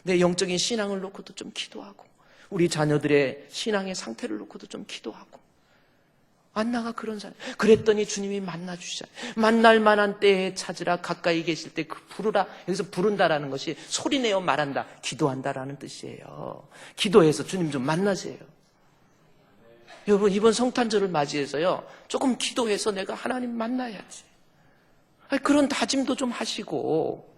내 영적인 신앙을 놓고도 좀 기도하고, 우리 자녀들의 신앙의 상태를 놓고도 좀 기도하고. 안나가 그런 사람. 그랬더니 주님이 만나주시잖아요. 만날 만한 때에 찾으라, 가까이 계실 때 그 부르라. 여기서 부른다라는 것이 소리내어 말한다, 기도한다라는 뜻이에요. 기도해서 주님 좀 만나세요. 여러분, 이번 성탄절을 맞이해서요, 조금 기도해서 내가 하나님 만나야지. 그런 다짐도 좀 하시고,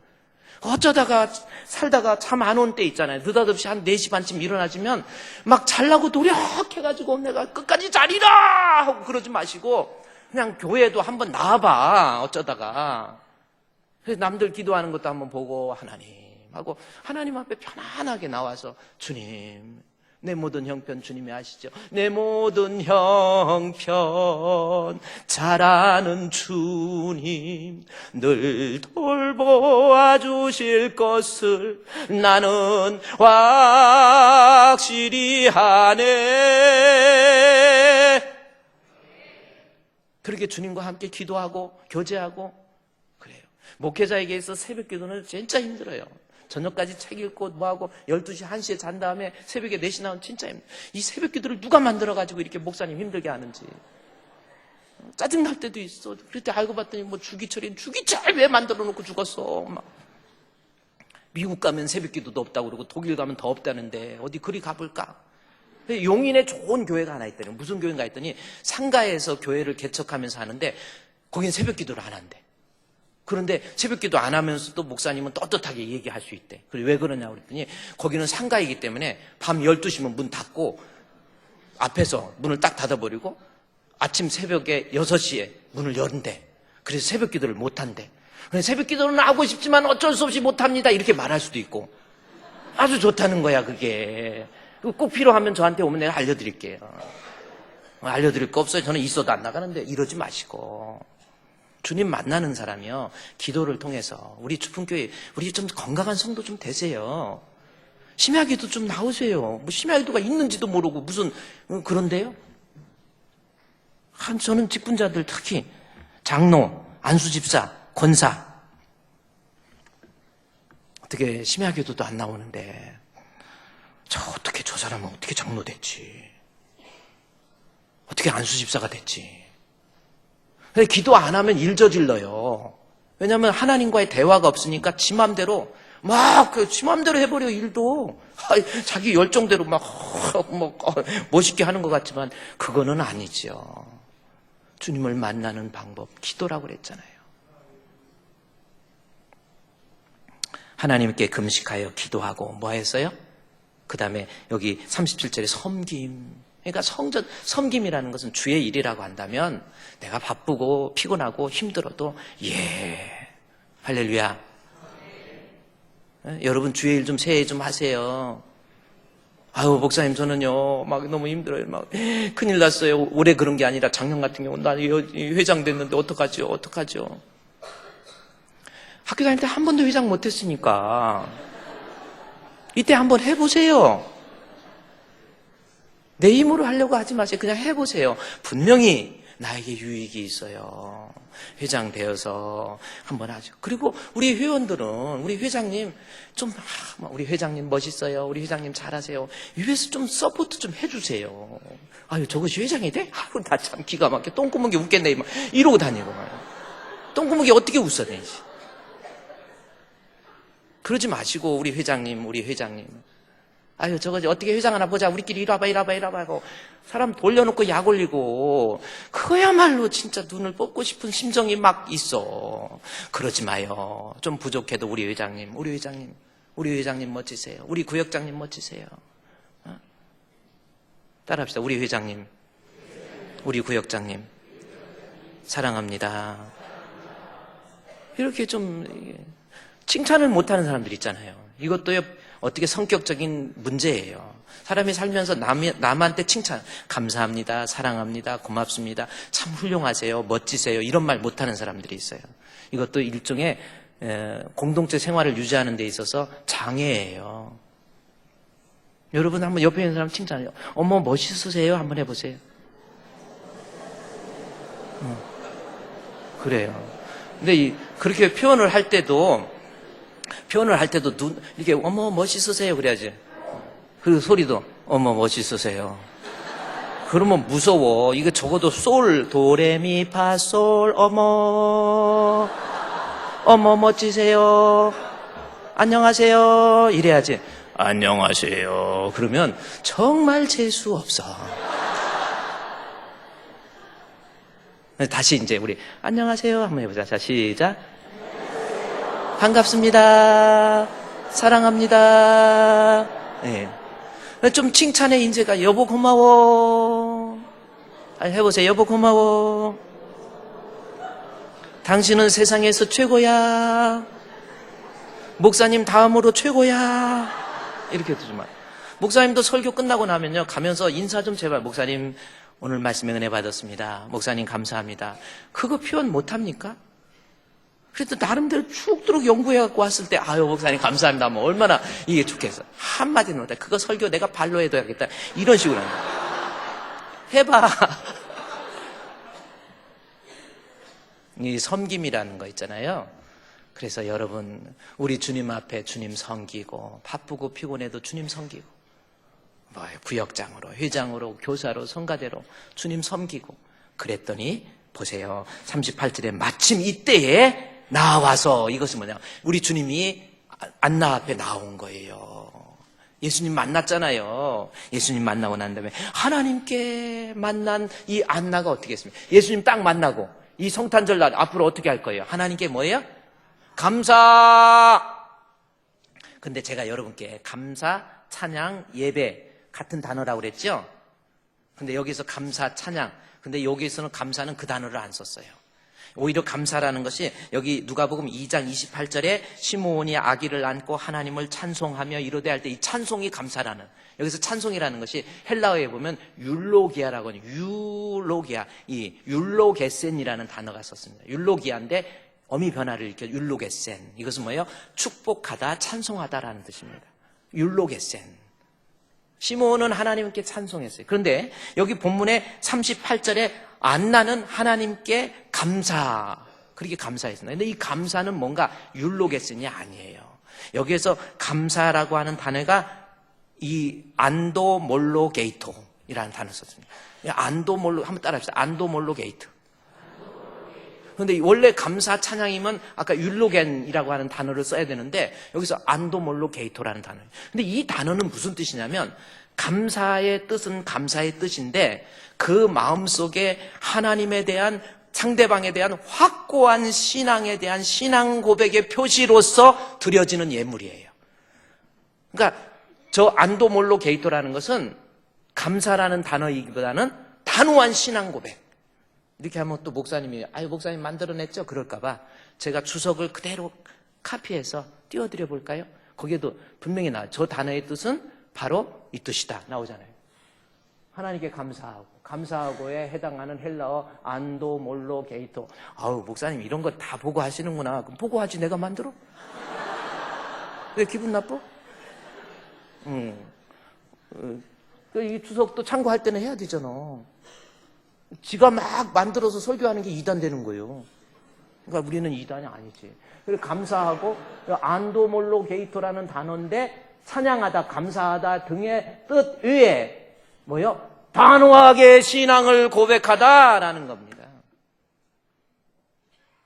어쩌다가 살다가 잠 안 온 때 있잖아요. 느닷없이 한 4시 반쯤 일어나지면 막 자려고 노력해가지고 내가 끝까지 자리라 하고 그러지 마시고 그냥 교회도 한번 나와봐, 어쩌다가. 그래서 남들 기도하는 것도 한번 보고 하나님하고 하나님 앞에 편안하게 나와서 주님, 내 모든 형편 주님이 아시죠? 내 모든 형편 잘 아는 주님, 늘 돌보아 주실 것을 나는 확실히 하네. 그렇게 주님과 함께 기도하고 교제하고 그래요. 목회자에게 있어 새벽 기도는 진짜 힘들어요. 저녁까지 책 읽고 뭐하고 12시, 1시에 잔 다음에 새벽에 4시 나오면 진짜 힘들어요. 이 새벽 기도를 누가 만들어가지고 이렇게 목사님 힘들게 하는지 짜증날 때도 있어. 그때 알고 봤더니 뭐 주기철이 주기철 왜 만들어 놓고 죽었어. 막. 미국 가면 새벽 기도도 없다고 그러고 독일 가면 더 없다는데 어디 그리 가볼까? 용인에 좋은 교회가 하나 있더니, 무슨 교회인가 했더니 상가에서 교회를 개척하면서 하는데 거긴 새벽 기도를 안 한대. 그런데 새벽기도 안 하면서도 목사님은 떳떳하게 얘기할 수 있대. 그래, 왜 그러냐고 그랬더니 거기는 상가이기 때문에 밤 12시면 문 닫고 앞에서 문을 딱 닫아버리고 아침 새벽에 6시에 문을 열은대. 그래서 새벽기도를 못한대. 새벽기도는 하고 싶지만 어쩔 수 없이 못합니다, 이렇게 말할 수도 있고. 아주 좋다는 거야, 그게. 꼭 필요하면 저한테 오면 내가 알려드릴게요. 알려드릴 거 없어요. 저는 있어도 안 나가는데. 이러지 마시고. 주님 만나는 사람이요, 기도를 통해서 우리 주품교회, 우리 좀 건강한 성도 좀 되세요. 심야기도 좀 나오세요. 뭐 심야기도가 있는지도 모르고 무슨 그런데요. 저는 직분자들, 특히 장로, 안수집사, 권사, 어떻게 심야기도도 안 나오는데 어떻게 저 사람은 어떻게 장로 됐지, 어떻게 안수집사가 됐지. 기도 안 하면 일 저질러요. 왜냐하면 하나님과의 대화가 없으니까 지 맘대로 지 맘대로 해버려, 일도. 자기 열정대로 멋있게 하는 것 같지만 그거는 아니죠. 주님을 만나는 방법, 기도라고 그랬잖아요. 하나님께 금식하여 기도하고 뭐 했어요? 그 다음에 여기 37절에 섬김. 그러니까 섬김이라는 것은 주의 일이라고 한다면 내가 바쁘고 피곤하고 힘들어도 할렐루야. 여러분 주의 일 좀 새해 좀 하세요. 아유, 목사님 저는요 막 너무 힘들어요. 막 큰일 났어요. 올해 그런 게 아니라 작년 같은 경우 나 회장 됐는데 어떡하죠? 학교 다닐 때 한 번도 회장 못했으니까 이때 한번 해보세요. 내 힘으로 하려고 하지 마세요. 그냥 해보세요. 분명히 나에게 유익이 있어요. 회장 되어서 한번 하죠. 그리고 우리 회원들은 우리 회장님 우리 회장님 멋있어요. 우리 회장님 잘하세요. 위에서 좀 서포트 좀 해주세요. 아유, 저것이 회장이 돼? 아유, 나 참 기가 막혀. 똥구멍이 웃겠네. 막 이러고 다니고 말이야. 똥구멍이 어떻게 웃어내지? 그러지 마시고 우리 회장님. 아유, 저거 어떻게 회장 하나 보자. 우리끼리 이리 와봐 하고 사람 돌려놓고 약 올리고 그거야말로 진짜 눈을 뽑고 싶은 심정이 막 있어. 그러지 마요. 좀 부족해도 우리 회장님 멋지세요. 우리 구역장님 멋지세요. 따라합시다. 우리 회장님, 우리 구역장님 사랑합니다. 이렇게 좀 칭찬을 못하는 사람들 있잖아요. 이것도요, 어떻게 성격적인 문제예요. 사람이 살면서 남한테 칭찬, 감사합니다, 사랑합니다, 고맙습니다, 참 훌륭하세요, 멋지세요, 이런 말 못하는 사람들이 있어요. 이것도 일종의 공동체 생활을 유지하는 데 있어서 장애예요. 여러분 한번 옆에 있는 사람 칭찬해요. 어머, 멋있으세요? 한번 해보세요. 그래요. 근데 그렇게 표현을 할 때도 이렇게 어머 멋있으세요 그래야지. 그리고 소리도 어머 멋있으세요. 그러면 무서워. 이거 적어도 솔 도레미파솔 어머 멋지세요. 안녕하세요 이래야지. 안녕하세요. 그러면 정말 재수 없어. 다시 이제 우리 안녕하세요 한번 해보자. 자, 시작. 반갑습니다. 사랑합니다. 네. 좀 칭찬의 인재가 여보 고마워. 해보세요. 여보 고마워. 당신은 세상에서 최고야. 목사님 다음으로 최고야. 이렇게 해도 좀 목사님도 설교 끝나고 나면요 가면서 인사 좀 제발. 목사님 오늘 말씀에 은혜 받았습니다. 목사님 감사합니다. 그거 표현 못합니까? 그래도 나름대로 쭉도록 연구해갖고 왔을 때 아유 목사님 감사합니다. 뭐 얼마나 이게 좋겠어. 한마디는 못해. 그거 설교 내가 발로 해둬야겠다. 이런 식으로 하는 거야. 해봐. 이 섬김이라는 거 있잖아요. 그래서 여러분 우리 주님 앞에 주님 섬기고 바쁘고 피곤해도 주님 섬기고 구역장으로 회장으로 교사로 성가대로 주님 섬기고 그랬더니 보세요. 38절에 마침 이때에 나와서 이것은 뭐냐? 우리 주님이 안나 앞에 나온 거예요. 예수님 만났잖아요. 예수님 만나고 난 다음에 하나님께 만난 이 안나가 어떻게 했습니까? 예수님 딱 만나고 이 성탄절 날 앞으로 어떻게 할 거예요? 하나님께 뭐예요? 감사. 근데 제가 여러분께 감사, 찬양, 예배 같은 단어라고 그랬죠? 근데 여기서 감사, 찬양. 근데 여기서는 감사는 그 단어를 안 썼어요. 오히려 감사라는 것이 여기 누가복음 2장 28절에 시므온이 아기를 안고 하나님을 찬송하며 이르되 할 때 이 찬송이 감사라는, 여기서 찬송이라는 것이 헬라어에 보면 율로기아라고 하는 율로기아, 이 율로게센이라는 단어가 썼습니다. 율로기아인데 어미 변화를 일으켜 율로게센. 이것은 뭐예요? 축복하다, 찬송하다라는 뜻입니다. 율로게센. 시므온은 하나님께 찬송했어요. 그런데 여기 본문의 38절에 안나는 하나님께 감사, 그렇게 감사했습니다. 그런데 이 감사는 뭔가 율로게센이 아니에요. 여기에서 감사라고 하는 단어가 이 안도몰로게이토이라는 단어를 썼습니다. 안도몰로, 한번 따라합시다. 안도몰로게이토. 그런데 원래 감사 찬양이면 아까 율로겐이라고 하는 단어를 써야 되는데 여기서 안도몰로게이토라는 단어예요. 근데 이 단어는 무슨 뜻이냐면 감사의 뜻은 감사의 뜻인데 그 마음속에 하나님에 대한, 상대방에 대한 확고한 신앙에 대한 신앙 고백의 표시로서 드려지는 예물이에요. 그러니까 저 안도몰로게이토라는 것은 감사라는 단어이기보다는 단호한 신앙 고백. 이렇게 하면 또 목사님이 아유 목사님 만들어냈죠? 그럴까봐 제가 주석을 그대로 카피해서 띄워드려 볼까요? 거기에도 분명히 나와요. 저 단어의 뜻은 바로 이 뜻이다 나오잖아요. 하나님께 감사하고에 해당하는 헬라어 안도몰로게이토. 아우 목사님 이런 거 다 보고 하시는구나. 그럼 보고 하지 내가 만들어? 왜 기분 나빠? 이 주석도 참고할 때는 해야 되잖아. 지가 막 만들어서 설교하는 게 이단되는 거예요. 그러니까 우리는 이단이 아니지. 그래서 감사하고 안도몰로 게이토라는 단어인데 찬양하다, 감사하다 등의 뜻 위에 뭐요? 단호하게 신앙을 고백하다라는 겁니다.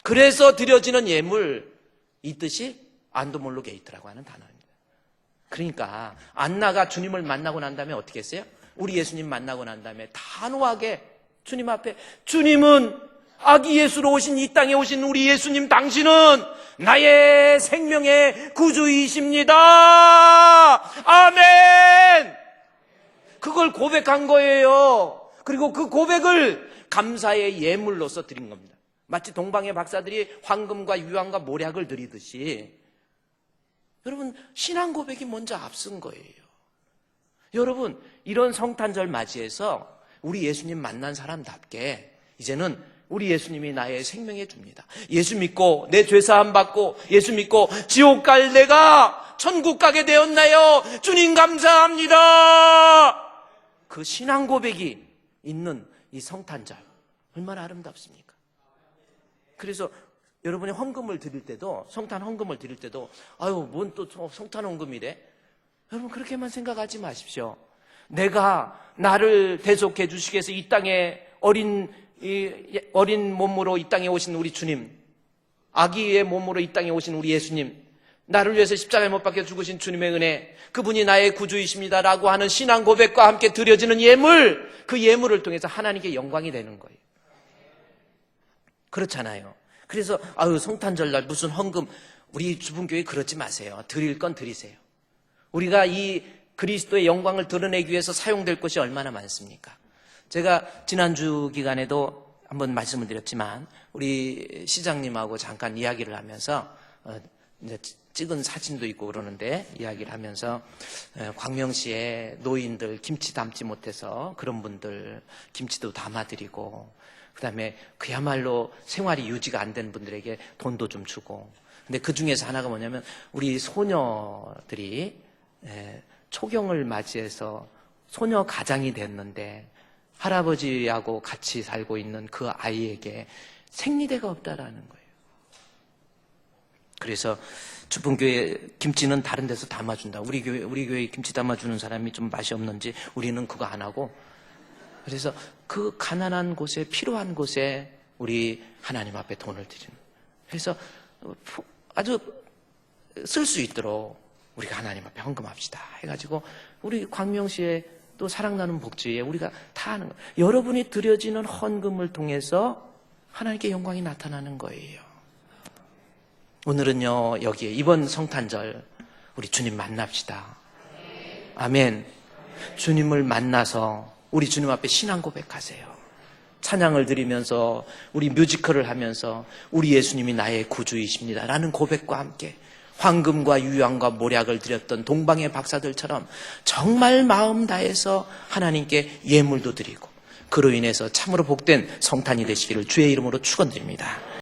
그래서 드려지는 예물, 이 뜻이 안도몰로 게이트라고 하는 단어입니다. 그러니까 안나가 주님을 만나고 난 다음에 어떻게 했어요? 우리 예수님 만나고 난 다음에 단호하게 주님 앞에, 주님은 아기 예수로 오신 이 땅에 오신 우리 예수님, 당신은 나의 생명의 구주이십니다. 아멘. 그걸 고백한 거예요. 그리고 그 고백을 감사의 예물로서 드린 겁니다. 마치 동방의 박사들이 황금과 유황과 모략을 드리듯이 여러분, 신앙 고백이 먼저 앞선 거예요. 여러분, 이런 성탄절 맞이해서 우리 예수님 만난 사람답게 이제는 우리 예수님이 나의 생명해 줍니다. 예수 믿고 내 죄사함 받고 예수 믿고 지옥 갈 내가 천국 가게 되었나요? 주님 감사합니다. 그 신앙 고백이 있는 이 성탄절 얼마나 아름답습니까? 그래서 여러분이 헌금을 드릴 때도, 성탄 헌금을 드릴 때도 아유, 뭔 또 성탄 헌금이래? 여러분 그렇게만 생각하지 마십시오. 내가 나를 대속해 주시기 위해서 이 땅에 어린 몸으로 이 땅에 오신 우리 주님, 아기의 몸으로 이 땅에 오신 우리 예수님, 나를 위해서 십자가에 못 박혀 죽으신 주님의 은혜, 그분이 나의 구주이십니다라고 하는 신앙 고백과 함께 드려지는 예물, 그 예물을 통해서 하나님께 영광이 되는 거예요. 그렇잖아요. 그래서 성탄절날 무슨 헌금, 우리 주분교회 그러지 마세요. 드릴 건 드리세요. 우리가 이 그리스도의 영광을 드러내기 위해서 사용될 것이 얼마나 많습니까? 제가 지난주 기간에도 한번 말씀을 드렸지만 우리 시장님하고 잠깐 이야기를 하면서 이제 찍은 사진도 있고 그러는데 이야기를 하면서 광명시에 노인들 김치 담지 못해서 그런 분들 김치도 담아드리고, 그다음에 그야말로 생활이 유지가 안 된 분들에게 돈도 좀 주고, 근데 그 중에서 하나가 뭐냐면 우리 소녀들이 초경을 맞이해서 소녀 가장이 됐는데 할아버지하고 같이 살고 있는 그 아이에게 생리대가 없다라는 거예요. 그래서 주분교회 김치는 다른 데서 담아준다. 우리 교회 김치 담아주는 사람이 좀 맛이 없는지 우리는 그거 안 하고, 그래서 그 가난한 곳에, 필요한 곳에 우리 하나님 앞에 돈을 드리는. 그래서 아주 쓸 수 있도록 우리가 하나님 앞에 헌금합시다 해가지고 우리 광명시에 또 사랑나는 복지에 우리가 다 하는 거예요. 여러분이 드려지는 헌금을 통해서 하나님께 영광이 나타나는 거예요. 오늘은요, 여기에 이번 성탄절 우리 주님 만납시다. 아멘. 주님을 만나서 우리 주님 앞에 신앙 고백하세요. 찬양을 드리면서 우리 뮤지컬을 하면서 우리 예수님이 나의 구주이십니다 라는 고백과 함께 황금과 유황과 모략을 드렸던 동방의 박사들처럼 정말 마음 다해서 하나님께 예물도 드리고, 그로 인해서 참으로 복된 성탄이 되시기를 주의 이름으로 축원드립니다.